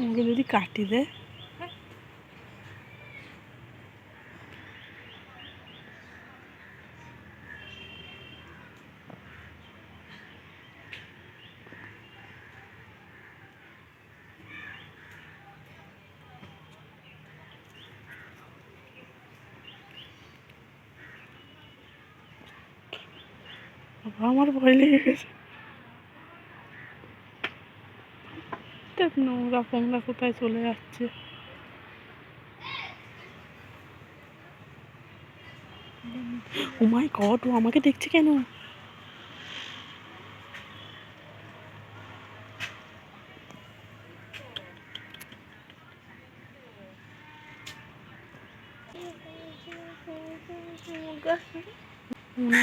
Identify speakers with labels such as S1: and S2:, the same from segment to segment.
S1: আমাকে যদি কাটি দেয়। আমার ভয় লেগে গেছে। নোংরা ফোংরা কোথায় চলে যাচ্ছে। ও মাই গড, ও আমাকে দেখছে কেন?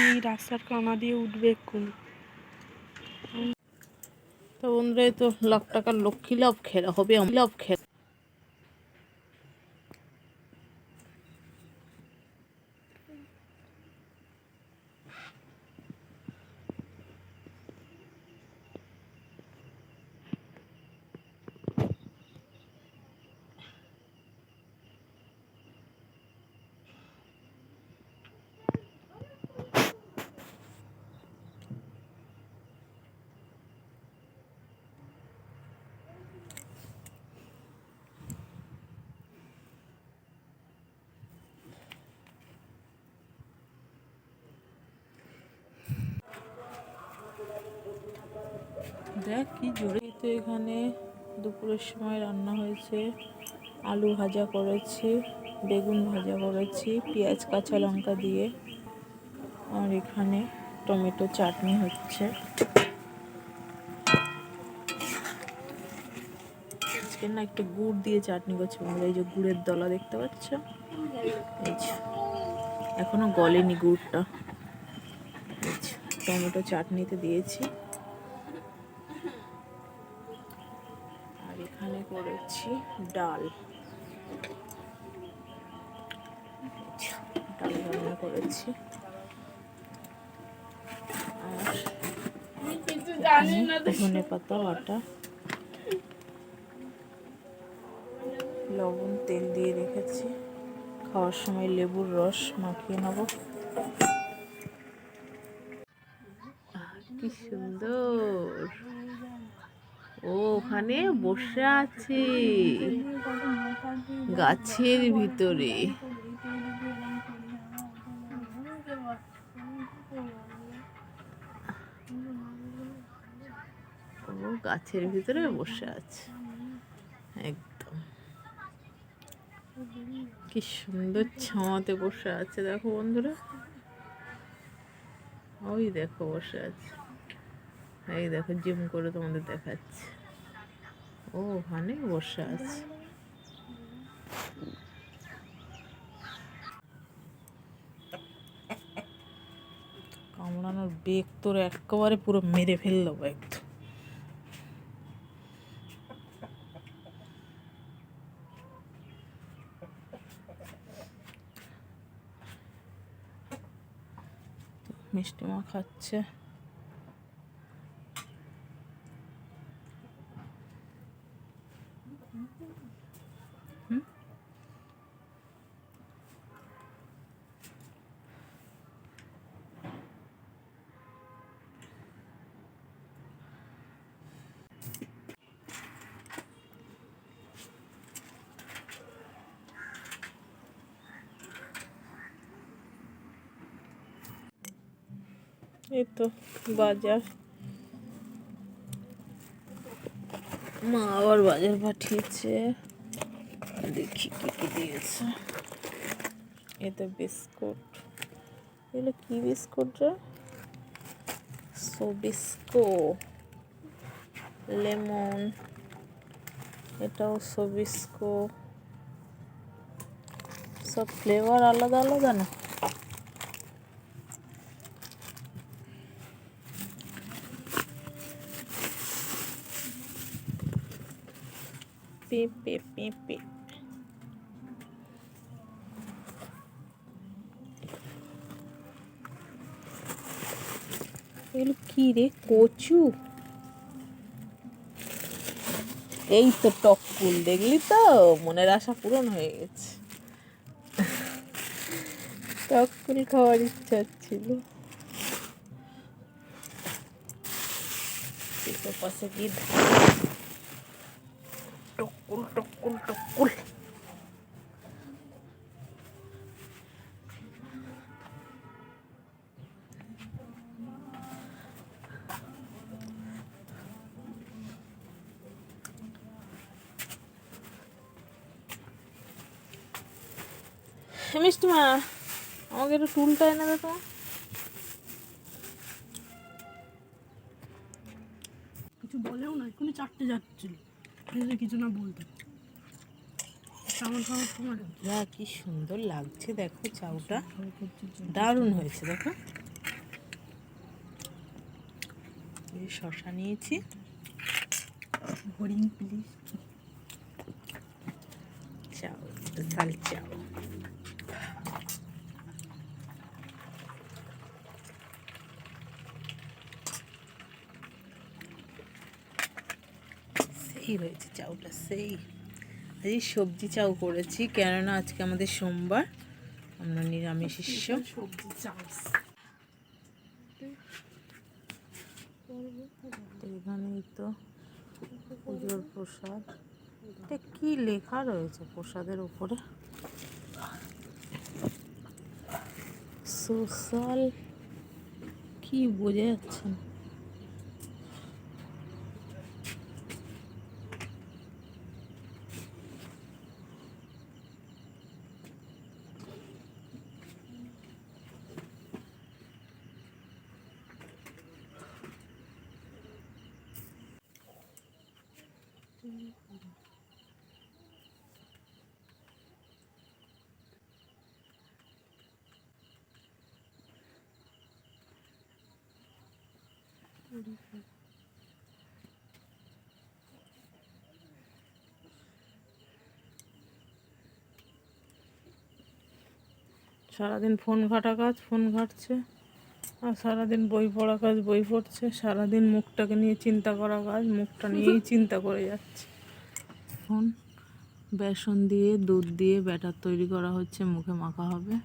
S1: এই রাস্তার কানা দিয়ে উঠবে এক্ষুনি। তো বন্ধুরা, তো লাখ টাকার লক্ষ্মী লাভ খেলা হবে, লাভ খেলা। দেখ কি জোরে। তো এখানে দুপুরের সময় রান্না হয়েছে, আলু ভাজা করেছি, বেগুন ভাজা করেছি পেঁয়াজ কাঁচা লঙ্কা দিয়ে, আর এখানে টমেটো চাটনি হচ্ছে। আজকে না একটু গুড় দিয়ে চাটনি করছে বন্ধুরা। এই যে গুড়ের দলা দেখতে পাচ্ছ, এই যে এখনো গলেনি গুড়টা। টমেটো চাটনিতে দিয়েছি। আর এখানে করেছি ডাল, ডাল রান্না করেছি। আর ধনে পাতা বাটা, লবণ তেল দিয়ে রেখেছি। খাওয়ার সময় লেবুর রস মাখিয়ে নেব। কি সুন্দর, ও ওখানে বসে আছে গাছের ভিতরে। ও গাছের ভিতরে বসে আছে একদম। কি সুন্দর ছাওয়াতে বসে আছে দেখো বন্ধুরা। ওই দেখো বসে আছে, এই দেখো জুম করে তোমাদের দেখাচ্ছে। ও ওখানে বসে আছে। কামড়ানোর বেগ তোর একেবারে পুরো মেরে ফেললো একদম। মিষ্টি মা খাচ্ছে। এই তো বাজার, মা আবার বাজার পাঠিয়েছে। দেখি কি কি দিয়েছে। এতে বিস্কুট, এগুলো কি বিস্কুট রে? সবিস্কো, লেমন, এটাও সবিস্কো। সব ফ্লেভার আলাদা আলাদা না। পেঁপে পেঁপে, এগুলো কি রে? কচু? এই তো টককুল, দেখলি তো, মনের আশা পূরণ হয়ে গেছে। টককুল খাওয়ার ইচ্ছা হচ্ছিল। পাশে কি টককুল টককুল টককুল। মিষ্টি মা, আমাকে একটু টুলটা এনে দে তো।
S2: কিছু বলেও না, এখনই চারটে যাচ্ছিল, কিছু না বলতো।
S1: যা কি সুন্দর লাগছে দেখো, চাউটা দারুণ হয়েছে দেখো। শশা নিয়েছি,
S2: হরিণ প্লিজ।
S1: চাউ, চাল চাউ। সেই হয়েছে চাউটা, সেই। আজকে সবজি চাউ করেছি, কেননা আজকে আমাদের সোমবার, আমরা নিরামিষ
S2: সবজি চাউ।
S1: এখানেই তো পুজোর প্রসাদ। এটা কি লেখা রয়েছে প্রসাদের উপরে? সোশ্যাল, কি বোঝা যাচ্ছে না। সারাদিন ফোন ঘাটা কাজ, ফোন ঘাটছে, আর সারাদিন বই পড়া কাজ, বই পড়ছে। সারাদিন মুখটাকে নিয়ে চিন্তা করা কাজ, মুখটা নিয়েই চিন্তা করে যাচ্ছে। এখন বেসন দিয়ে দুধ দিয়ে ব্যাটার তৈরি করা হচ্ছে, মুখে মাখা হবে।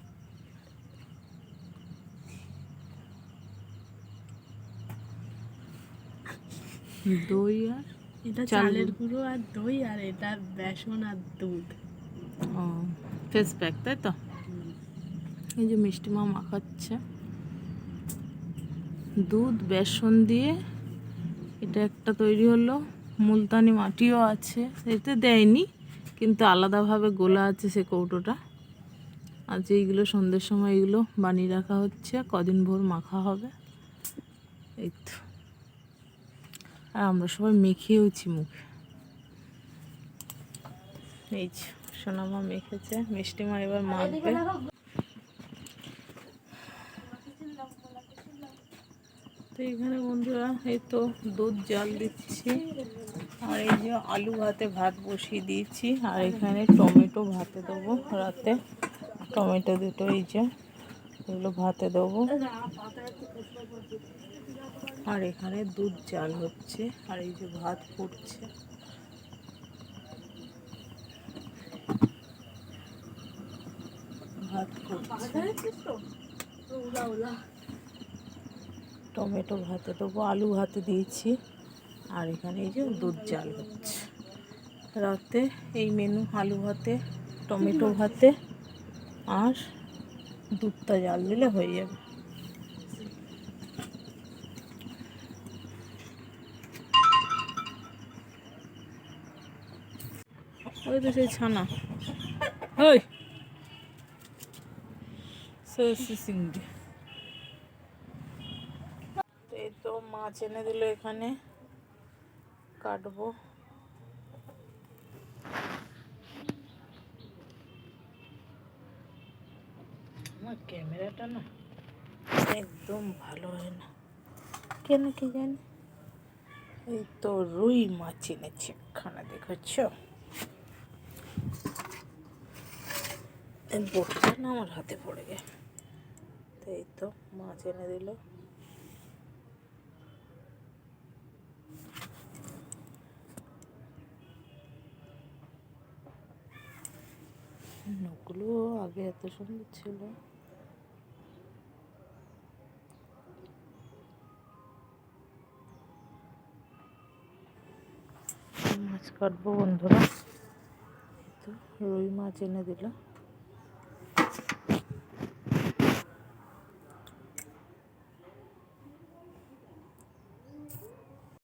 S1: দই আর
S2: এটা চালের গুঁড়ো আর দই, আর এটা বেসন আর দুধ।
S1: ও, ফেস প্যাক, তাই তো? এই যে মিষ্টি মা মাখাচ্ছে দুধ বেসন দিয়ে। এটা একটা তৈরি হলো, মুলতানি মাটিও আছে, এতে দেয়নি কিন্তু আলাদাভাবে গোলা আছে সে কৌটোটা। আজ এইগুলো সন্ধ্যের সময় এগুলো বানিয়ে রাখা হচ্ছে, কদিন ভোর মাখা হবে। এই তো, আর আমরা সবাই মেখেওছি মুখে। এই যে সোনামা মেখেছে, মিষ্টি মা এবার মাখবে। তো এখানে বন্ধুরা এই তো দুধ জাল দিচ্ছি, আর এই যে আলু ভাতে ভাত বসিয়ে দিয়েছি, আর এখানে টমেটো ভাতে দেবো রাতে। টমেটো দুটো এই যে এগুলো ভাতে দেবো, আর এখানে দুধ জাল হচ্ছে, আর এই যে ভাত ফুটছে। ভাত ফুটছে, টমেটো ভাতে দেবো, আলু ভাতে দিয়েছি, আর এখানে এই যে দুধ জাল হচ্ছে। রাতে এই মেনু, আলু ভাতে, টমেটো ভাতে, আর দুধটা জাল দিলে হয়ে যাবে। ওই তো সেই ছানা, ওই চিংড়ি। এই তো মাছ এনে দিল, এখানে কাটবো। আমার ক্যামেরাটা না একদম ভালো হয় না, কেন কি জানি। এই তো রুই মাছ এনেছি একখানা, দেখেছ? বোটটা না আমার হাতে পড়ে গেল। তো এই তো মাছ এনে দিল। নখগুলো আগে এত সুন্দর ছিল। মাছ কাটবো বন্ধুরা, এই তো রুই মাছ এনে দিল।